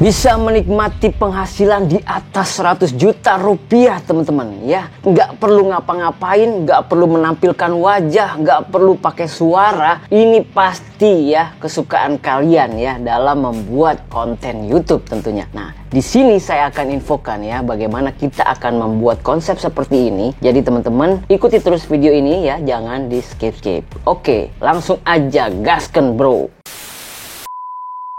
Bisa menikmati penghasilan di atas 100 juta rupiah teman-teman ya. Nggak perlu ngapa-ngapain, nggak perlu menampilkan wajah, nggak perlu pakai suara. Ini pasti ya kesukaan kalian ya dalam membuat konten YouTube tentunya. Nah, di sini saya akan infokan ya bagaimana kita akan membuat konsep seperti ini. Jadi teman-teman ikuti terus video ini ya, jangan di skip-skip. Oke, langsung aja gasken bro.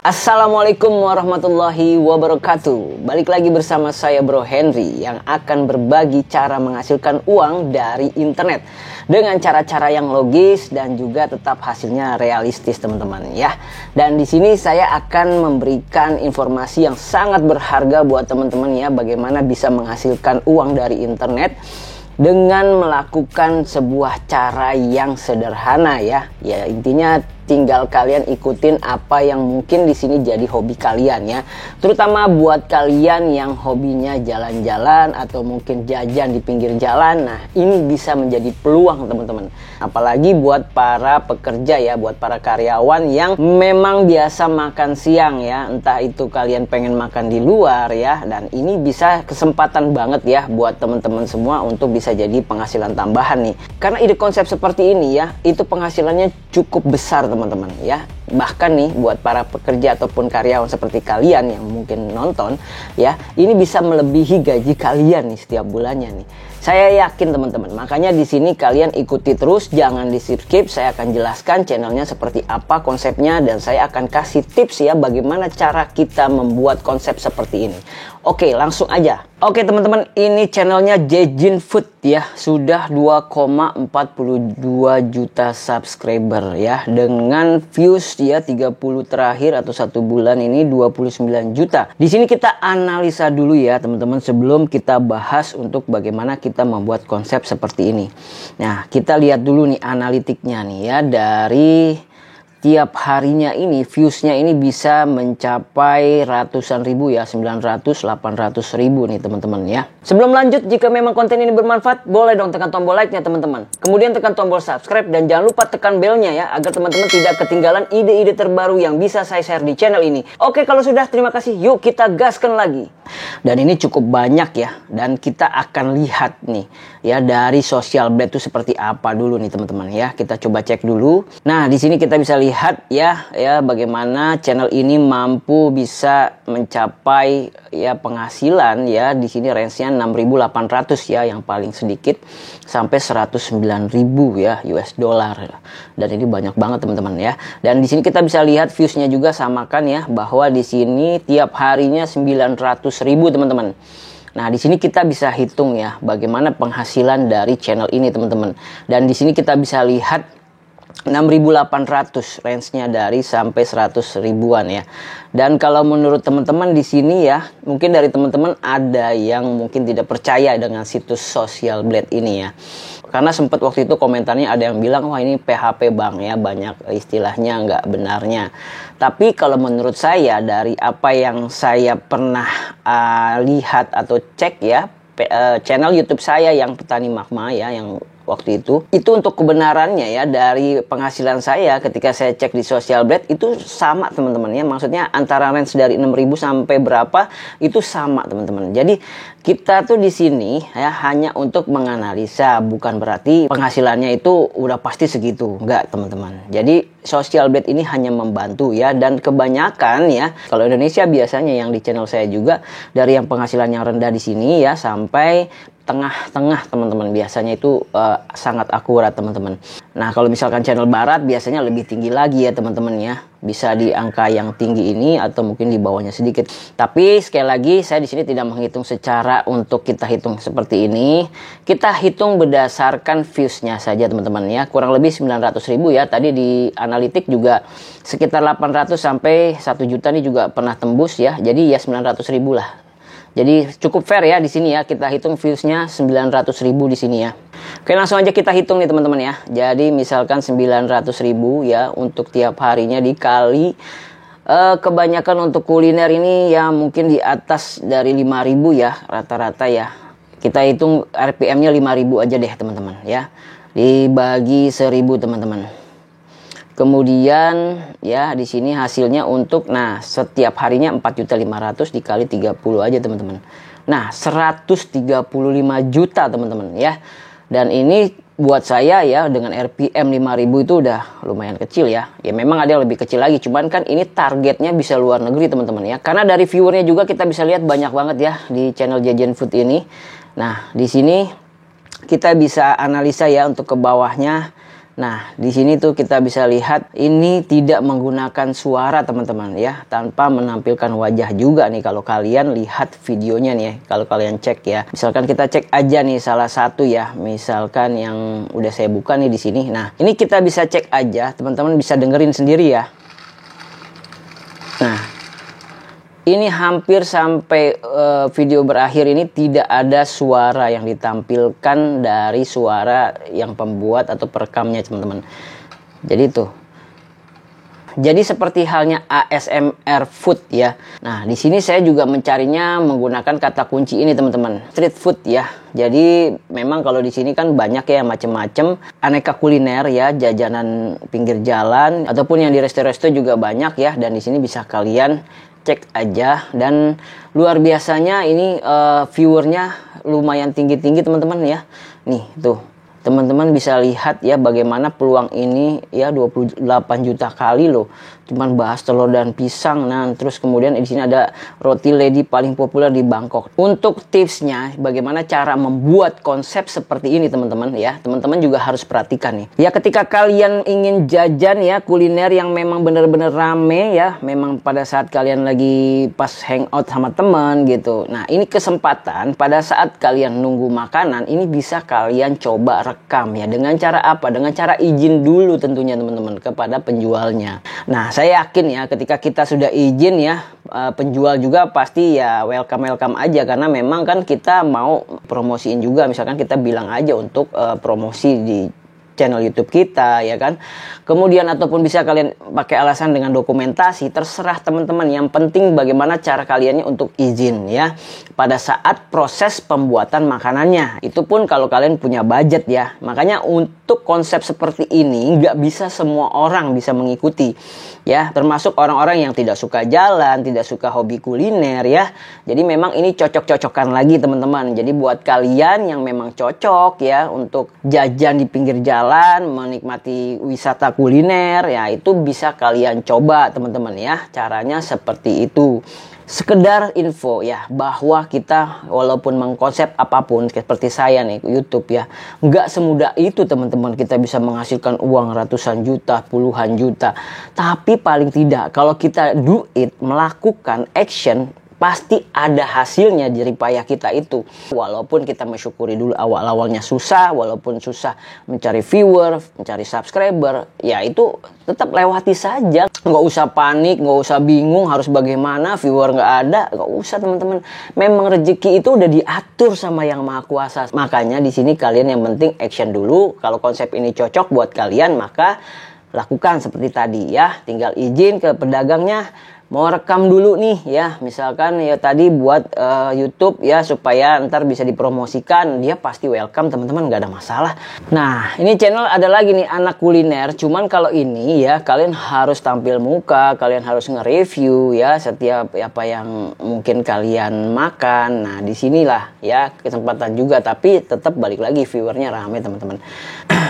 Assalamualaikum warahmatullahi wabarakatuh. Balik lagi bersama saya Bro Henry yang akan berbagi cara menghasilkan uang dari internet dengan cara-cara yang logis dan juga tetap hasilnya realistis teman-teman ya. Dan di sini saya akan memberikan informasi yang sangat berharga buat teman-teman ya, bagaimana bisa menghasilkan uang dari internet dengan melakukan sebuah cara yang sederhana ya. Ya intinya tinggal kalian ikutin apa yang mungkin di sini jadi hobi kalian ya. Terutama buat kalian yang hobinya jalan-jalan atau mungkin jajan di pinggir jalan. Nah, ini bisa menjadi peluang teman-teman. Apalagi buat para pekerja ya, buat para karyawan yang memang biasa makan siang ya. Entah itu kalian pengen makan di luar ya, dan ini bisa kesempatan banget ya buat teman-teman semua untuk bisa jadi penghasilan tambahan nih. Karena ide konsep seperti ini ya, itu penghasilannya cukup besar teman-teman ya. Bahkan nih buat para pekerja ataupun karyawan seperti kalian yang mungkin nonton ya, ini bisa melebihi gaji kalian nih setiap bulannya nih. Saya yakin teman-teman. Makanya di sini kalian ikuti terus, jangan di skip. Saya akan jelaskan channelnya seperti apa konsepnya, dan saya akan kasih tips ya bagaimana cara kita membuat konsep seperti ini. Oke, langsung aja. Oke teman-teman, ini channelnya Jejin Food ya. Sudah 2,42 juta subscriber ya. Dengan views ya 30 terakhir atau 1 bulan ini 29 juta. Di sini kita analisa dulu ya teman-teman sebelum kita bahas untuk bagaimana kita membuat konsep seperti ini. Nah, kita lihat dulu nih analitiknya nih ya. Dari tiap harinya ini viewsnya ini bisa mencapai ratusan ribu ya, 900, 800 ribu nih teman-teman ya. Sebelum lanjut, jika memang konten ini bermanfaat, boleh dong tekan tombol like-nya teman-teman. Kemudian tekan tombol subscribe dan jangan lupa tekan belnya ya, agar teman-teman tidak ketinggalan ide-ide terbaru yang bisa saya share di channel ini. Oke, kalau sudah terima kasih, yuk kita gaskan lagi. Dan ini cukup banyak ya, dan kita akan lihat nih ya dari social blade itu seperti apa dulu nih teman-teman ya. Kita coba cek dulu. Nah, di sini kita bisa lihat ya bagaimana channel ini mampu bisa mencapai ya penghasilan ya. Di sini range-nya 6.800 ya yang paling sedikit sampai 109.000 ya US dollar. Dan ini banyak banget teman-teman ya. Dan di sini kita bisa lihat views-nya juga samakan ya, bahwa di sini tiap harinya 900.000 teman-teman. Nah, di sini kita bisa hitung ya bagaimana penghasilan dari channel ini teman-teman. Dan di sini kita bisa lihat 6.800 range-nya dari sampai 100 ribuan ya. Dan kalau menurut teman-teman di sini ya, mungkin dari teman-teman ada yang mungkin tidak percaya dengan situs Social Blade ini ya. Karena sempat waktu itu komentarnya ada yang bilang, wah ini PHP bang ya, banyak istilahnya nggak benarnya. Tapi kalau menurut saya dari apa yang saya pernah lihat atau cek ya, channel YouTube saya yang Petani Magma ya, yang waktu itu untuk kebenarannya ya, dari penghasilan saya ketika saya cek di Social Blade itu sama teman-teman ya. Maksudnya antara range dari 6.000 sampai berapa itu sama teman-teman. Jadi kita tuh di sini ya hanya untuk menganalisa, bukan berarti penghasilannya itu udah pasti segitu, enggak teman-teman. Jadi Social Blade ini hanya membantu ya, dan kebanyakan ya kalau Indonesia biasanya yang di channel saya juga dari yang penghasilannya rendah di sini ya sampai tengah-tengah teman-teman, biasanya itu sangat akurat teman-teman. Nah, kalau misalkan channel barat biasanya lebih tinggi lagi ya teman-teman ya, bisa di angka yang tinggi ini atau mungkin di bawahnya sedikit. Tapi sekali lagi saya di sini tidak menghitung secara untuk kita hitung seperti ini. Kita hitung berdasarkan views-nya saja teman-teman ya, kurang lebih 900.000 ya. Tadi di analitik juga sekitar 800 sampai 1 juta nih juga pernah tembus ya. Jadi ya 900.000 lah. Jadi cukup fair ya di sini ya, kita hitung viewsnya 900.000 di sini ya. Oke, langsung aja kita hitung nih teman-teman ya. Jadi misalkan 900.000 ya untuk tiap harinya dikali kebanyakan untuk kuliner ini ya mungkin di atas dari 5.000 ya rata-rata ya. Kita hitung RPM-nya 5.000 aja deh teman-teman ya. Dibagi 1.000 teman-teman. Kemudian ya di sini hasilnya untuk setiap harinya 4.500.000 dikali 30 aja teman-teman. Nah 135 juta teman-teman ya. Dan ini buat saya ya dengan RPM 5.000 itu udah lumayan kecil ya. Ya memang ada yang lebih kecil lagi, cuman kan ini targetnya bisa luar negeri teman-teman ya. Karena dari viewernya juga kita bisa lihat banyak banget ya di channel Jajan Food ini. Nah di sini kita bisa analisa ya untuk ke bawahnya. Nah, di sini tuh kita bisa lihat ini tidak menggunakan suara teman-teman ya, tanpa menampilkan wajah juga nih kalau kalian lihat videonya nih ya. Kalau kalian cek ya. Misalkan kita cek aja nih salah satu ya, misalkan yang udah saya buka nih di sini. Nah, ini kita bisa cek aja, teman-teman bisa dengerin sendiri ya. Nah, ini hampir sampai video berakhir ini tidak ada suara yang ditampilkan dari suara yang pembuat atau perekamnya teman-teman. Jadi tuh. Jadi seperti halnya ASMR food ya. Nah di sini saya juga mencarinya menggunakan kata kunci ini teman-teman. Street food ya. Jadi memang kalau di sini kan banyak ya macam-macam aneka kuliner ya, jajanan pinggir jalan ataupun yang di resto-resto juga banyak ya. Dan di sini bisa kalian cek aja, dan luar biasanya ini viewernya lumayan tinggi-tinggi teman-teman ya. Nih tuh teman-teman bisa lihat ya bagaimana peluang ini ya 28 juta kali loh. Cuman bahas telur dan pisang. Nah, terus kemudian di sini ada roti lady paling populer di Bangkok. Untuk tipsnya bagaimana cara membuat konsep seperti ini teman-teman ya. Teman-teman juga harus perhatikan nih. Ya ketika kalian ingin jajan ya kuliner yang memang benar-benar rame ya, memang pada saat kalian lagi pas hangout sama teman gitu. Nah, ini kesempatan pada saat kalian nunggu makanan ini bisa kalian coba rekam ya. Dengan cara apa? Dengan cara izin dulu tentunya teman-teman kepada penjualnya. Nah, saya yakin ya ketika kita sudah izin ya, penjual juga pasti ya welcome aja, karena memang kan kita mau promosiin juga, misalkan kita bilang aja untuk promosi di channel YouTube kita ya kan. Kemudian ataupun bisa kalian pakai alasan dengan dokumentasi, terserah teman-teman. Yang penting bagaimana cara kaliannya untuk izin ya pada saat proses pembuatan makanannya. Itu pun kalau kalian punya budget ya. Makanya untuk konsep seperti ini nggak bisa semua orang bisa mengikuti ya, termasuk orang-orang yang tidak suka jalan, tidak suka hobi kuliner ya. Jadi memang ini cocok-cocokan lagi teman-teman. Jadi buat kalian yang memang cocok ya untuk jajan di pinggir jalan, menikmati wisata kuliner ya, itu bisa kalian coba teman-teman ya. Caranya seperti itu. Sekedar info ya bahwa kita walaupun mengkonsep apapun seperti saya nih YouTube ya, nggak semudah itu teman-teman kita bisa menghasilkan uang ratusan juta, puluhan juta. Tapi paling tidak kalau kita do it, melakukan action, pasti ada hasilnya dari payah kita itu. Walaupun kita mensyukuri dulu awal-awalnya susah, walaupun susah mencari viewer, mencari subscriber, ya itu tetap lewati saja. Nggak usah panik, nggak usah bingung harus bagaimana, viewer nggak ada, nggak usah teman-teman. Memang rezeki itu udah diatur sama Yang Maha Kuasa. Makanya di sini kalian yang penting action dulu. Kalau konsep ini cocok buat kalian, maka lakukan seperti tadi ya. Tinggal izin ke pedagangnya. Mau rekam dulu nih ya, misalkan ya tadi buat YouTube ya supaya ntar bisa dipromosikan, dia pasti welcome teman-teman, nggak ada masalah. Nah ini channel ada lagi nih anak kuliner, cuman kalau ini ya kalian harus tampil muka, kalian harus nge-review ya setiap apa yang mungkin kalian makan. Nah disinilah ya kesempatan juga, tapi tetap balik lagi viewernya rame teman-teman.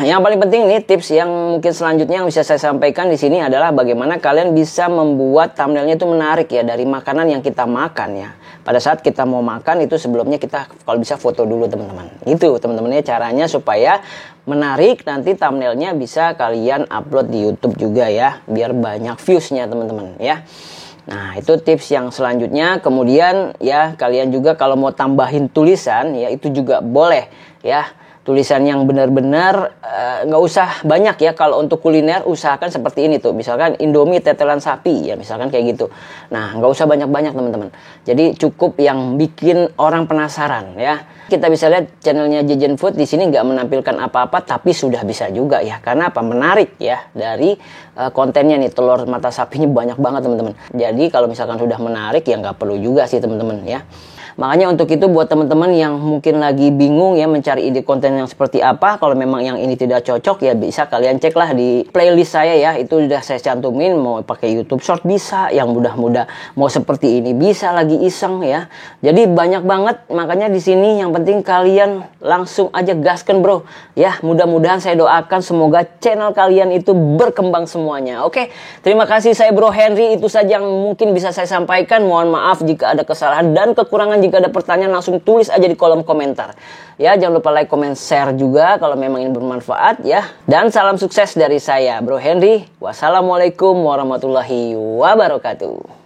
Yang paling penting nih tips yang mungkin selanjutnya yang bisa saya sampaikan di sini adalah bagaimana kalian bisa membuat thumbnailnya itu menarik ya dari makanan yang kita makan ya. Pada saat kita mau makan itu sebelumnya kita kalau bisa foto dulu teman-teman. Itu teman-temannya caranya supaya menarik, nanti thumbnailnya bisa kalian upload di YouTube juga ya, biar banyak viewsnya teman-teman ya. Nah itu tips yang selanjutnya. Kemudian ya kalian juga kalau mau tambahin tulisan ya itu juga boleh ya. Tulisan yang benar-benar nggak usah banyak ya. Kalau untuk kuliner usahakan seperti ini tuh. Misalkan Indomie tetelan sapi ya, misalkan kayak gitu. Nah nggak usah banyak-banyak teman-teman. Jadi cukup yang bikin orang penasaran ya. Kita bisa lihat channelnya Jajan Food di sini nggak menampilkan apa-apa, tapi sudah bisa juga ya. Karena apa? Menarik ya dari kontennya nih. Telur mata sapinya banyak banget teman-teman. Jadi kalau misalkan sudah menarik ya nggak perlu juga sih teman-teman ya. Makanya untuk itu buat teman-teman yang mungkin lagi bingung ya mencari ide konten yang seperti apa, kalau memang yang ini tidak cocok ya bisa kalian cek lah di playlist saya ya, itu udah saya cantumin. Mau pakai YouTube Short bisa, yang mudah-mudah mau seperti ini bisa, lagi iseng ya. Jadi banyak banget, makanya di sini yang penting kalian langsung aja gaskan bro ya. Mudah-mudahan saya doakan semoga channel kalian itu berkembang semuanya. Oke, terima kasih, saya Bro Henry. Itu saja yang mungkin bisa saya sampaikan. Mohon maaf jika ada kesalahan dan kekurangan. Jika ada pertanyaan langsung tulis aja di kolom komentar ya. Jangan lupa like, comment, share juga kalau memang ini bermanfaat ya. Dan salam sukses dari saya Bro Henry. Wassalamualaikum warahmatullahi wabarakatuh.